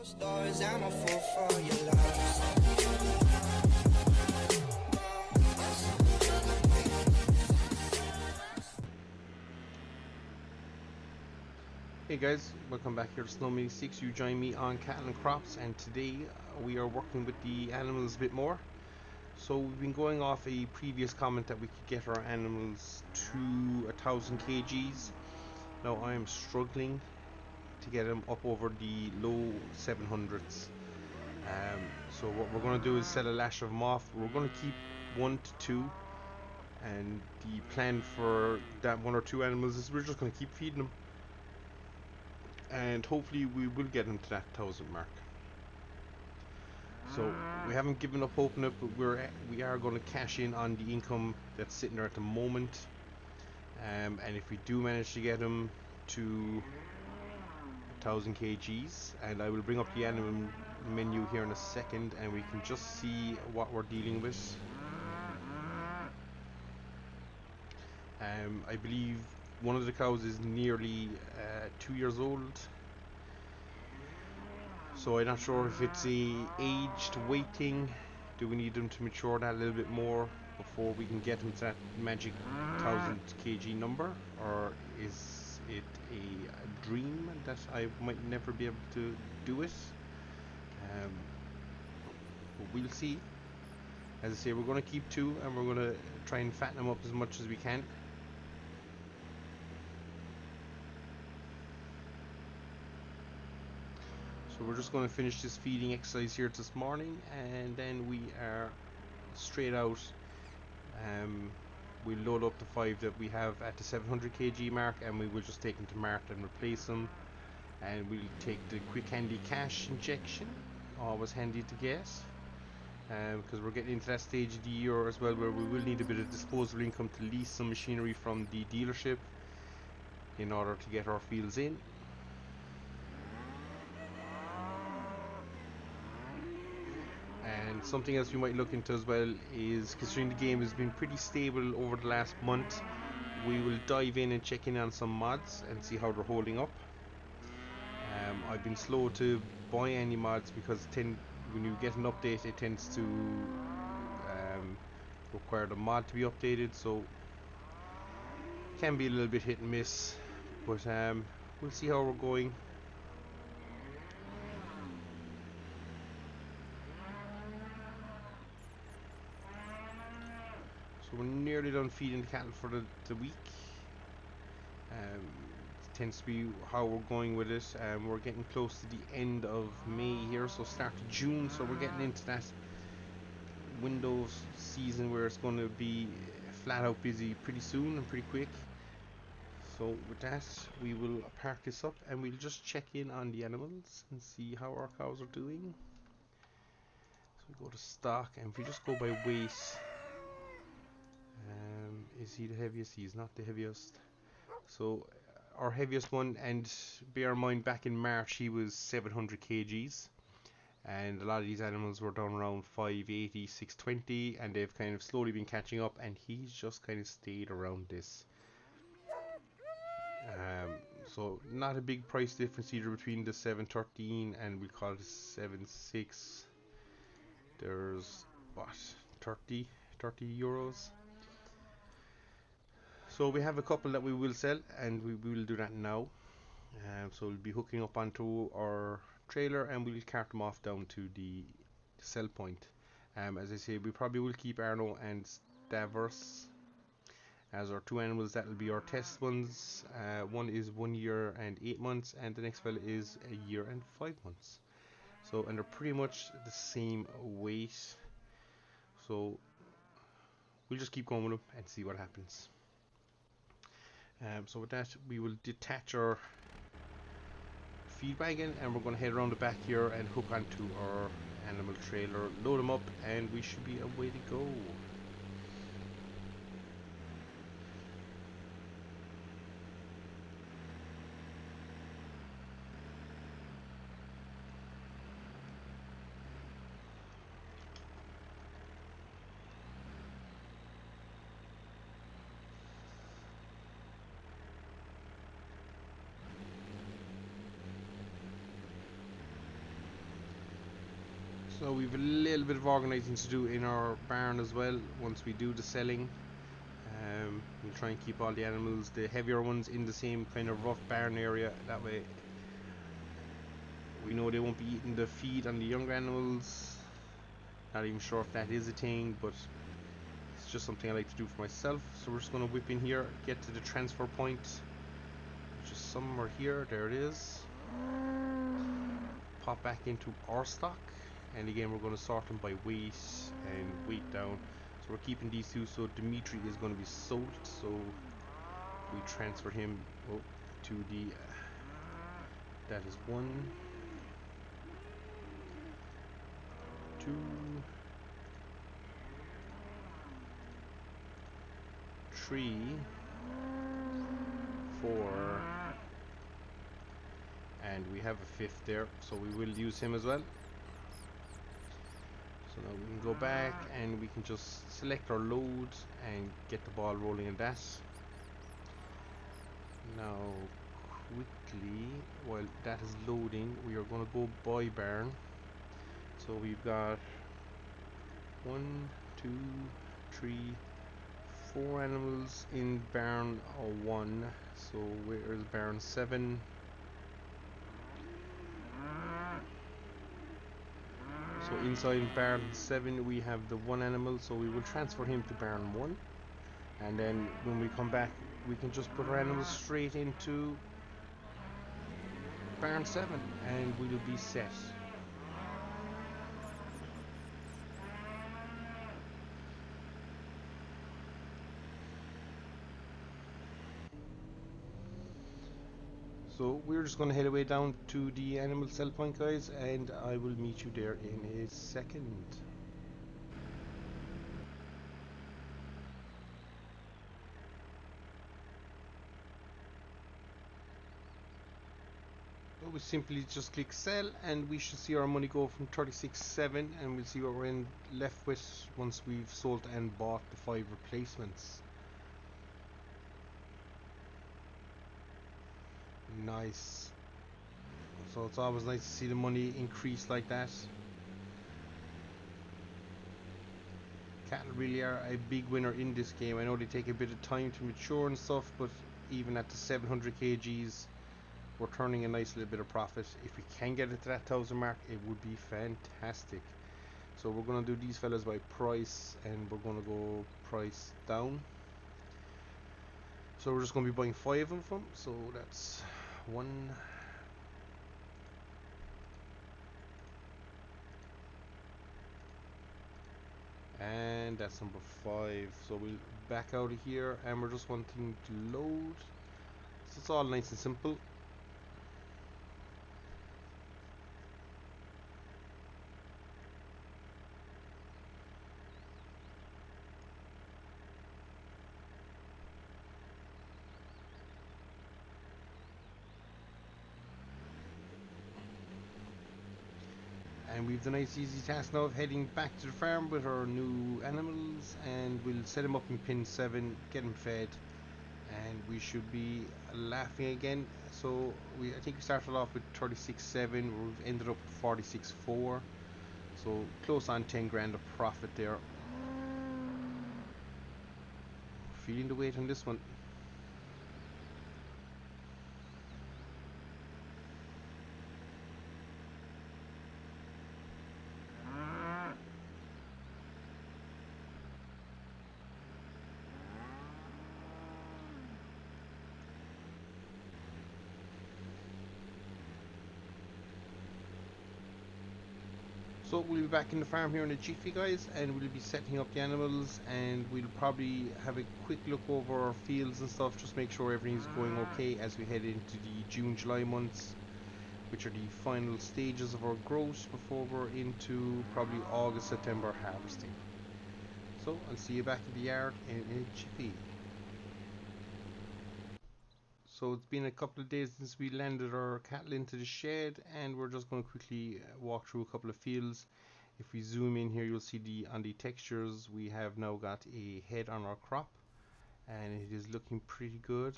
Stars, I'm a fool for your love. Hey guys, welcome back here to Snow6. You join me on Cattle and Crops, and today we are working with the animals a bit more. So we've been going off a previous comment that we could get our animals to 1,000 kgs. Now I am struggling to get them up over the low 700s. So what we're going to do is sell a lash of them off. We're going to keep 1 to 2, and the plan for that 1 or 2 animals is we're just going to keep feeding them, and hopefully we will get them to that 1,000 mark. So we haven't given up hoping it, but we are going to cash in on the income that's sitting there at the moment. And if we do manage to get them to 1,000 kgs, and I will bring up the animal menu here in a second, and we can just see what we're dealing with. I believe one of the cows is nearly 2 years old. So I'm not sure if it's a aged waiting. Do we need them to mature that a little bit more before we can get them to that magic 1,000 kg number, or is it a dream that I might never be able to do it? But we'll see. As I say, we're going to keep 2, and we're going to try and fatten them up as much as we can. So we're just going to finish this feeding exercise here this morning, and then we are straight out. We'll load up the 5 that we have at the 700 kg mark, and we will just take them to mart and replace them. And we'll take the quick handy cash injection, always handy to get, because we're getting into that stage of the year as well where we will need a bit of disposable income to lease some machinery from the dealership in order to get our fields in. And something else we might look into as well is, considering the game has been pretty stable over the last month, we will dive in and check in on some mods and see how they're holding up. I've been slow to buy any mods because when you get an update it tends to require the mod to be updated, so it can be a little bit hit and miss, but we'll see how we're going. So we're nearly done feeding the cattle for the week. It tends to be how we're going with it. We're getting close to the end of May here, so start of June, so we're getting into that window of season where it's going to be flat out busy pretty soon and pretty quick. So with that, we will park this up and we'll just check in on the animals and see how our cows are doing. So we go to stock, and if we just go by weight, is he the heaviest? He's not the heaviest. So our heaviest one, and bear in mind back in March he was 700 kgs, and a lot of these animals were down around 580, 620, and they've kind of slowly been catching up, and he's just kind of stayed around this. So not a big price difference either between the 713 and we call it 76. There's what, 30 euros. So we have a couple that we will sell, and we will do that now. So we'll be hooking up onto our trailer and we'll cart them off down to the sell point. As I say, we probably will keep Arno and Stavros as our 2 animals. That will be our test ones. One is 1 year and 8 months, and the next fella is 1 year and 5 months. So, and they're pretty much the same weight. So we'll just keep going with them and see what happens. So with that, we will detach our feed wagon, and we're going to head around the back here and hook onto our animal trailer, load them up, and we should be away to go. So we've a little bit of organising to do in our barn as well once we do the selling. We'll try and keep all the animals, the heavier ones, in the same kind of rough barn area. That way we know they won't be eating the feed on the younger animals. Not even sure if that is a thing, but it's just something I like to do for myself. So we're just going to whip in here, get to the transfer point, which is somewhere here. There it is. Pop back into our stock, and again we're going to sort them by weight and weight down. So we're keeping these two. So Dimitri is going to be sold, so we transfer him to the that is 1, 2, 3, 4, and we have a fifth there, so we will use him as well. So now we can go back and we can just select our load and get the ball rolling in that. Now quickly, while that is loading, we are going to go by barn. So we've got 1, 2, 3, 4 animals in barn 1. So where is barn 7? So inside barn 7 we have the 1 animal, so we will transfer him to barn 1, and then when we come back we can just put our animals straight into barn 7 and we will be set. So we're just going to head away down to the animal sell point, guys, and I will meet you there in a second. So we simply just click sell and we should see our money go from 36.7, and we'll see what we're in left with once we've sold and bought the 5 replacements. Nice. So it's always nice to see the money increase like that. Cattle really are a big winner in this game. I know they take a bit of time to mature and stuff, but even at the 700 kgs we're turning a nice little bit of profit. If we can get it to that 1,000 mark, it would be fantastic. So we're going to do these fellas by price, and we're going to go price down. So we're just going to be buying 5 of them. So that's 1, and that's number 5. So we'll back out of here and we're just wanting to load. So it's all nice and simple. And we've the nice easy task now of heading back to the farm with our new animals, and we'll set them up in pin 7, get them fed, and we should be laughing again. So I think we started off with 36.7, we've ended up with 46.4, so close on 10 grand of profit there. Feeling the weight on this one. So we'll be back in the farm here in a jiffy, guys, and we'll be setting up the animals, and we'll probably have a quick look over our fields and stuff, just make sure everything's going okay as we head into the June-July months, which are the final stages of our growth before we're into probably August-September harvesting. So I'll see you back in the yard in a jiffy. So it's been a couple of days since we landed our cattle into the shed, and we're just going to quickly walk through a couple of fields. If we zoom in here, you'll see on the textures we have now got a head on our crop, and it is looking pretty good.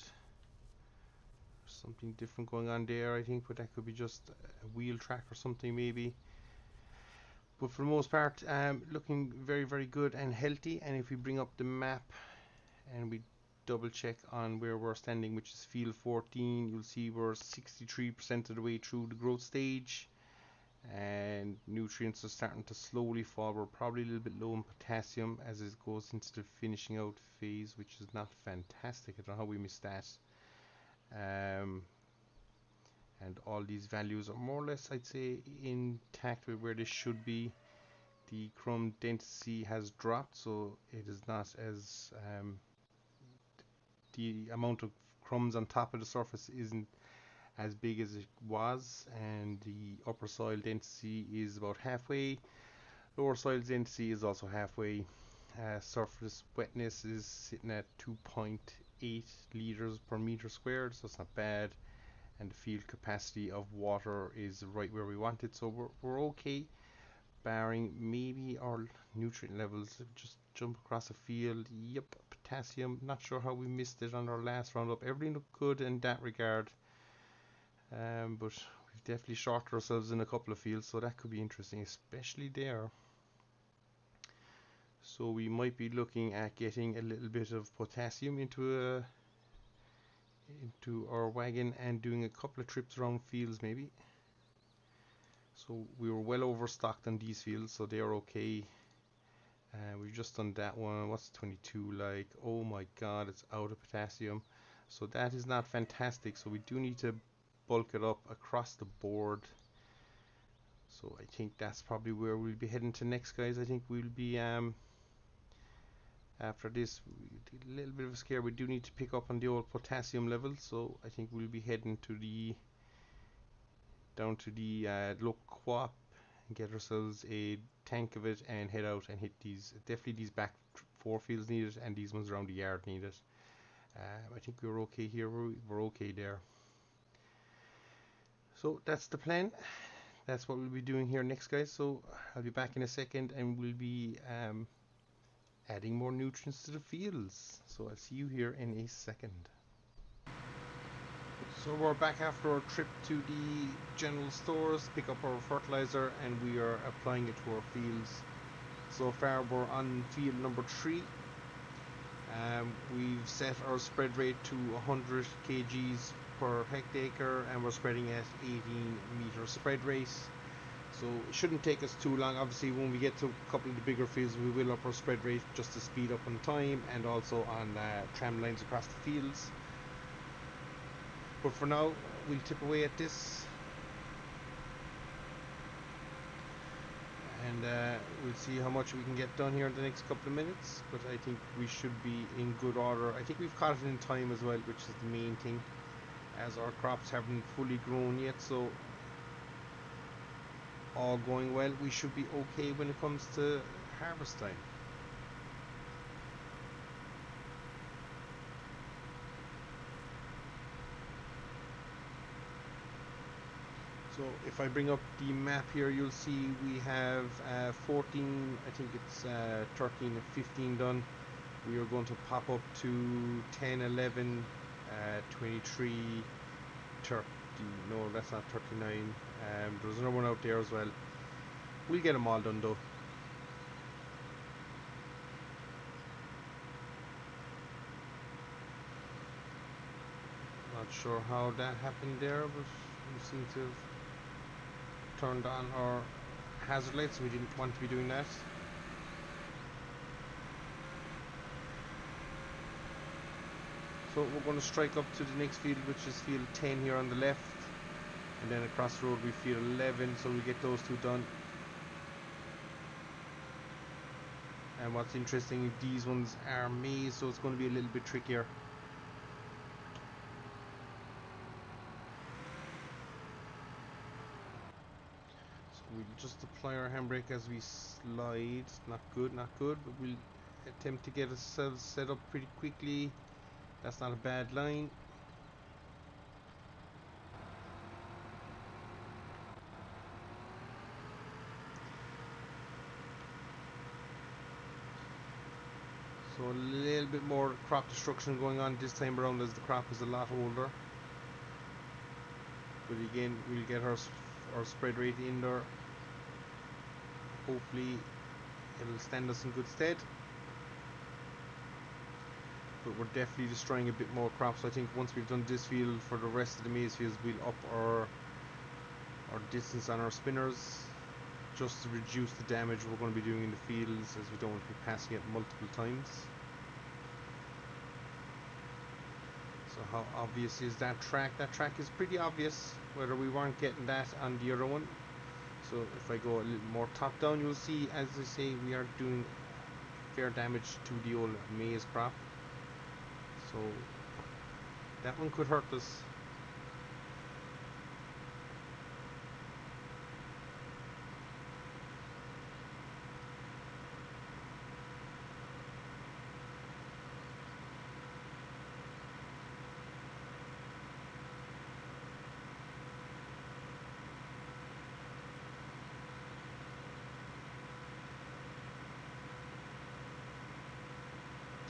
Something different going on there, I think, but that could be just a wheel track or something maybe. But for the most part, looking very, very good and healthy. And if we bring up the map and we double check on where we're standing, which is field 14, you'll see we're 63% of the way through the growth stage, and nutrients are starting to slowly fall. We're probably a little bit low in potassium as it goes into the finishing out phase, which is not fantastic. I don't know how we missed that. And all these values are more or less, I'd say, intact with where they should be. The crumb density has dropped, so it is not as the amount of crumbs on top of the surface isn't as big as it was, and the upper soil density is about halfway. Lower soil density is also halfway. Surface wetness is sitting at 2.8 liters per meter squared, so it's not bad. And the field capacity of water is right where we want it, so we're okay, barring maybe our nutrient levels just jump across a field. Yep, potassium, not sure how we missed it on our last roundup. Everything looked good in that regard, but we've definitely shorted ourselves in a couple of fields, so that could be interesting, especially there. So we might be looking at getting a little bit of potassium into our wagon and doing a couple of trips around fields maybe. So we were well overstocked on these fields, so they are okay. We've just done that one. What's 22 like? Oh my god, it's out of potassium. So that is not fantastic, so we do need to bulk it up across the board. So I think that's probably where we'll be heading to next, guys. I think we'll be after this, a little bit of a scare. We do need to pick up on the old potassium level, so I think we'll be heading to down to the local co-op and get ourselves a tank of it and head out and hit these. Definitely these back 4 fields needed, and these ones around the yard needed. I think we're okay here. We're okay there. So that's the plan. That's what we'll be doing here next, guys. So I'll be back in a second, and we'll be adding more nutrients to the fields. So I'll see you here in a second. So we're back after our trip to the general stores, pick up our fertilizer, and we are applying it to our fields. So far we're on field number 3. We've set our spread rate to 100 kgs per hectare, and we're spreading at 18 meter spread rate. So it shouldn't take us too long. Obviously when we get to a couple of the bigger fields, we will up our spread rate just to speed up on time, and also on tram lines across the fields. But for now, we'll tip away at this, and we'll see how much we can get done here in the next couple of minutes. But I think we should be in good order. I think we've caught it in time as well, which is the main thing, as our crops haven't fully grown yet. So all going well, we should be okay when it comes to harvest time. So if I bring up the map here, you'll see we have 14, I think it's 13 and 15 done. We are going to pop up to 10, 11, 23, 30, no, that's not 39. There's another one out there as well. We'll get them all done though. Not sure how that happened there, but we seem to have turned on our hazard lights. We didn't want to be doing that. So we're going to strike up to the next field, which is field 10 here on the left, and then across the road we field 11, so we get those 2 done. And what's interesting, these ones are maize, so it's going to be a little bit trickier. We'll just apply our handbrake as we slide. Not good, not good, but we'll attempt to get ourselves set up pretty quickly. That's not a bad line. So a little bit more crop destruction going on this time around, as the crop is a lot older. But again, we'll get our spread rate in there. hopefully it'll stand us in good stead. But we're definitely destroying a bit more crops. I think once we've done this field, for the rest of the maize fields we'll up our distance on our spinners, just to reduce the damage we're going to be doing in the fields, as we don't want to be passing it multiple times. So how obvious is that track? That track is pretty obvious, whether we weren't getting that on the other one. So if I go a little more top down, you'll see, as I say, we are doing fair damage to the old maize crop. So that one could hurt us.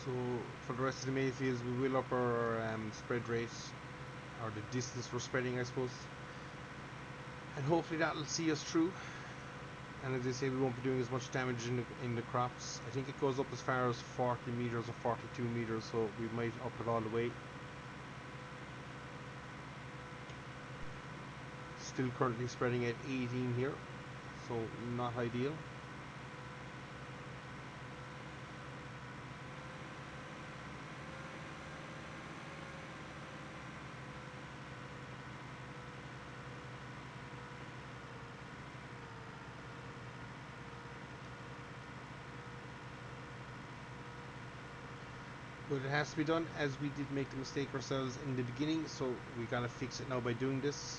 So for the rest of the maize fields, we will up our spread rate, or the distance we're spreading, I suppose, and hopefully that'll see us through. And as I say, we won't be doing as much damage in the crops. I think it goes up as far as 40 meters or 42 meters, so we might up it all the way. Still currently spreading at 18 here, so not ideal. But it has to be done, as we did make the mistake ourselves in the beginning, so we gotta fix it now by doing this.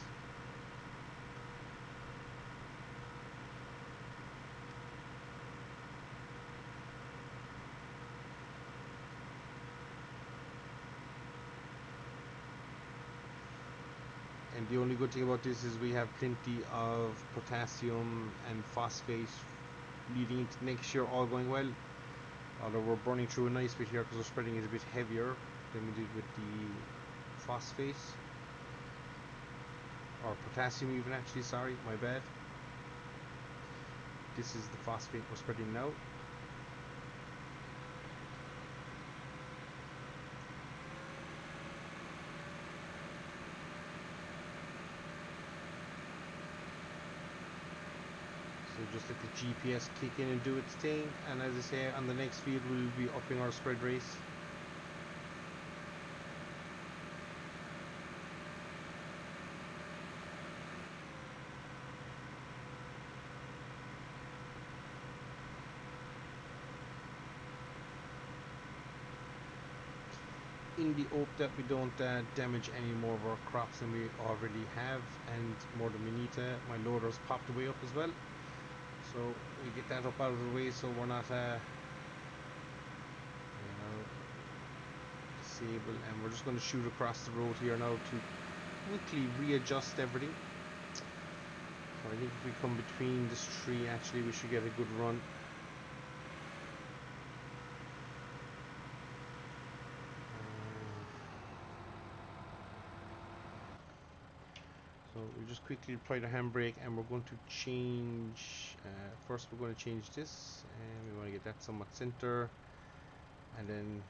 And the only good thing about this is we have plenty of potassium and phosphate leading into next year, all going well. Although we're burning through a nice bit here because we're spreading it a bit heavier than we did with the phosphate. Or potassium even, actually, sorry, my bad. This is the phosphate we're spreading now. So just let the GPS kick in and do its thing, and as I say, on the next field we'll be upping our spread rate. In the hope that we don't damage any more of our crops than we already have, and more than we need to. My loader's popped away up as well, so we get that up out of the way so we're not disabled. And we're just going to shoot across the road here now to quickly readjust everything. So I think if we come between this tree, actually we should get a good run. So we just quickly apply the handbrake, and we're going to change, first we're going to change this, and we want to get that somewhat center, and then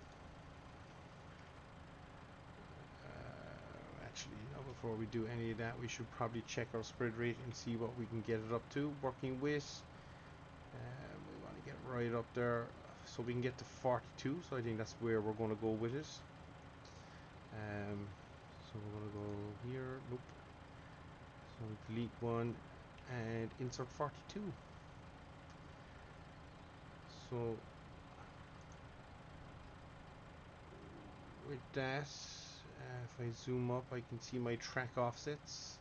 actually, before we do any of that, we should probably check our spread rate and see what we can get it up to. Working with, we want to get right up there so we can get to 42, so I think that's where we're going to go with it. So we're going to go here, nope. So delete one and insert 42. So with that, if I zoom up, I can see my track offsets,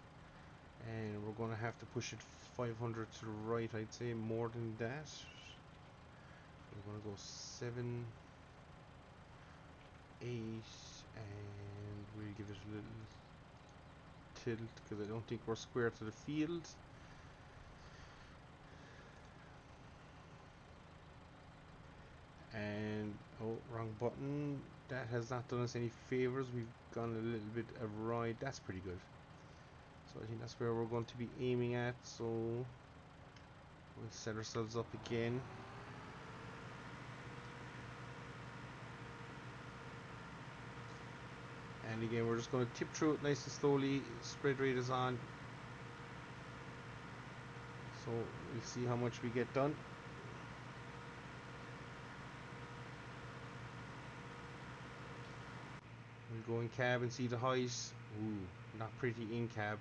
and we're going to have to push it 500 to the right, I'd say, more than that. We're going to go 7, 8, and we'll give it a little tilt because I don't think we're square to the field. And oh, wrong button. That has not done us any favors. We've gone a little bit awry. That's pretty good. So I think that's where we're going to be aiming at. So We'll set ourselves up again. And again, we're just going to tip through it nice and slowly. Spread rate is on. So we'll see how much we get done. We'll go in cab and see the highs. Ooh, not pretty in cab.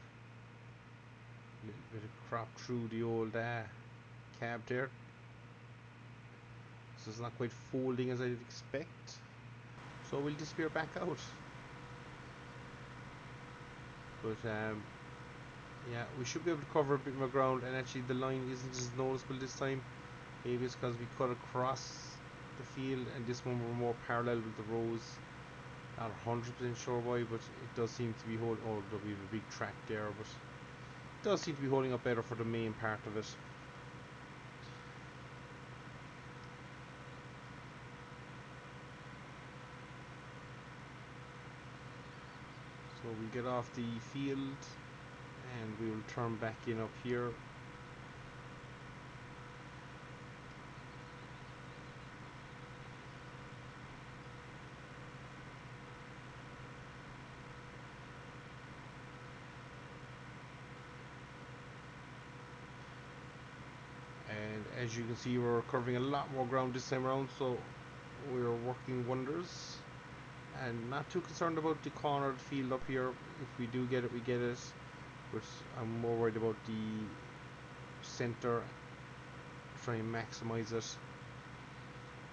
A little bit of crop through the old cab there. So it's not quite folding as I'd expect. So we'll disappear back out. But yeah, we should be able to cover a bit more ground, and actually the line isn't as noticeable this time. Maybe it's because we cut across the field and this one we're more parallel with the rows. Not 100% sure why, but it does seem to be holding. Oh, we have a big track there, but it does seem to be holding up better for the main part of it. So we'll get off the field and we will turn back in up here. And as you can see, we're covering a lot more ground this time around, so we're working wonders. And not too concerned about the corner of the field up here. If we do get it, we get it. But I'm more worried about the center. Try and maximize it.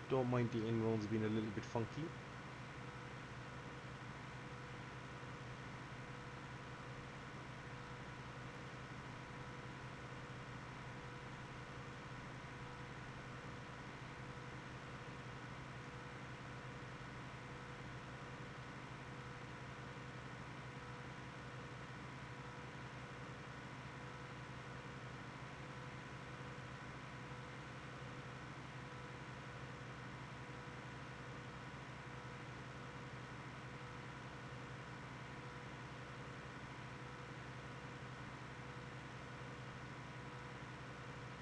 Don't mind the inroads being a little bit funky.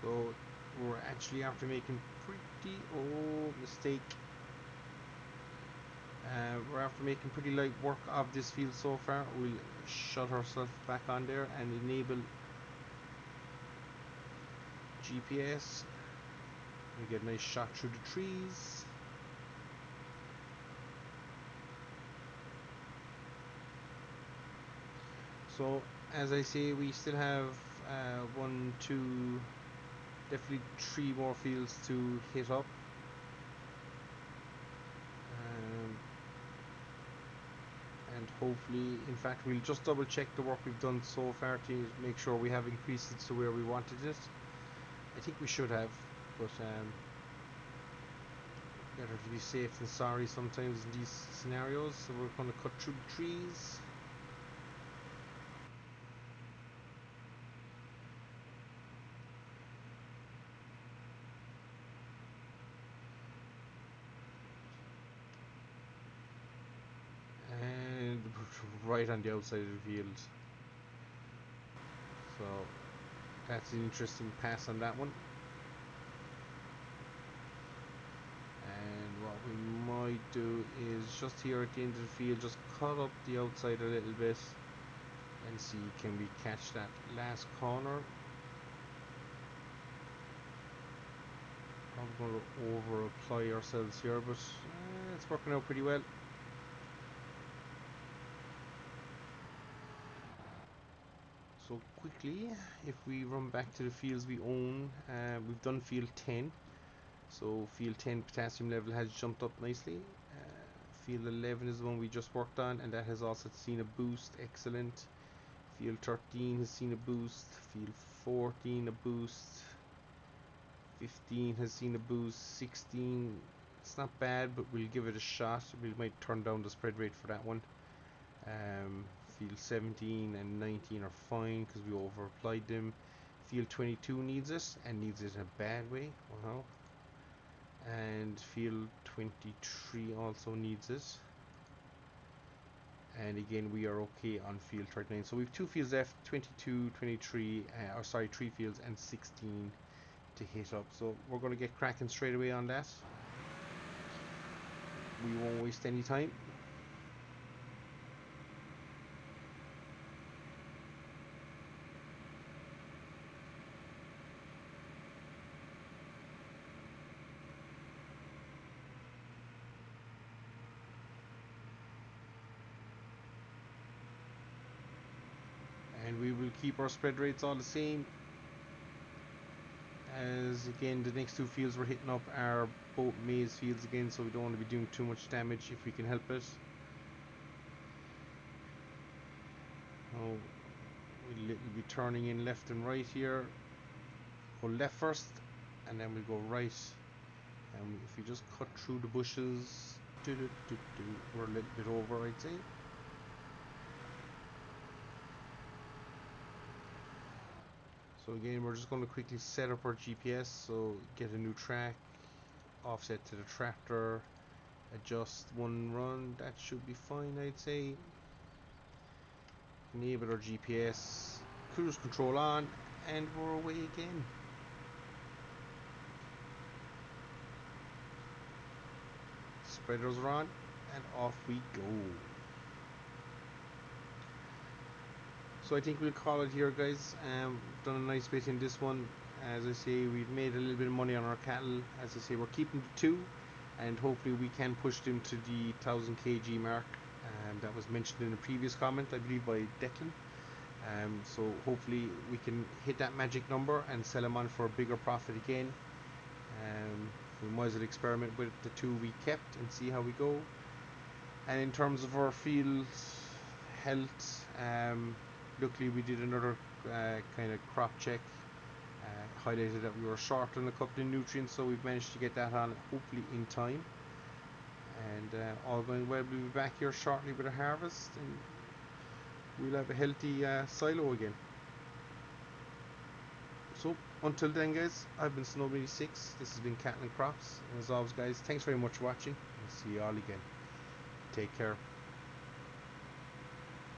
So we're actually after making pretty mistake. We're after making pretty light work of this field so far. We'll shut ourselves back on there and enable GPS. We get a nice shot through the trees. So as I say, we still have 1, 2, definitely 3 more fields to hit up. And hopefully, in fact, we'll just double check the work we've done so far to make sure we have increased it to where we wanted it. I think we should have, but better to be safe than sorry sometimes in these scenarios. So we're going to cut through the trees. And right on the outside of the field. So that's an interesting pass on that one. And what we might do is just here at the end of the field, just cut up the outside a little bit and see can we catch that last corner. Probably going to over apply ourselves here, but it's working out pretty well. So quickly, if we run back to the fields we own, we've done field 10. So field 10 potassium level has jumped up nicely. Field 11 is the one we just worked on, and that has also seen a boost. Excellent. Field 13 has seen a boost. Field 14 a boost. 15 has seen a boost. 16, it's not bad, but we'll give it a shot. We might turn down the spread rate for that one. Field 17 and 19 are fine because we over applied them. Field 22 needs it, and needs it in a bad way. Wow. And field 23 also needs it. And again, we are okay on field 39. So we have 2 fields left, 22, 23, or sorry, 3 fields and 16. to hit up. So we're going to get cracking straight away on that. We won't waste any time. And we will keep our spread rates all the same, as again the next two fields we're hitting up are both maize fields again, so we don't want to be doing too much damage if we can help it. Oh, we'll be turning in left and right here. Go left first and then we go right, and if we just cut through the bushes, we're a little bit over, I'd say. So again, we're just going to quickly set up our GPS, so get a new track, offset to the tractor, adjust one run, that should be fine, I'd say. Enable our GPS, cruise control on, and we're away again. Spreaders are on, and off we go. So I think we'll call it here, guys. Done a nice bit in this one. As I say, we've made a little bit of money on our cattle. As I say, we're keeping the two, and hopefully we can push them to the 1000 kg mark. That was mentioned in a previous comment, I believe, by Declan. So hopefully we can hit that magic number and sell them on for a bigger profit again. We might as well experiment with the two we kept and see how we go. And in terms of our field health, luckily we did another kind of crop check, highlighted that we were short on a couple of nutrients, so we've managed to get that on hopefully in time. And all going well, we'll be back here shortly with a harvest, and we'll have a healthy silo again. So until then, guys, I've been Snow86. This has been Cattle and Crops, and as always, guys, thanks very much for watching, and see you all again. Take care.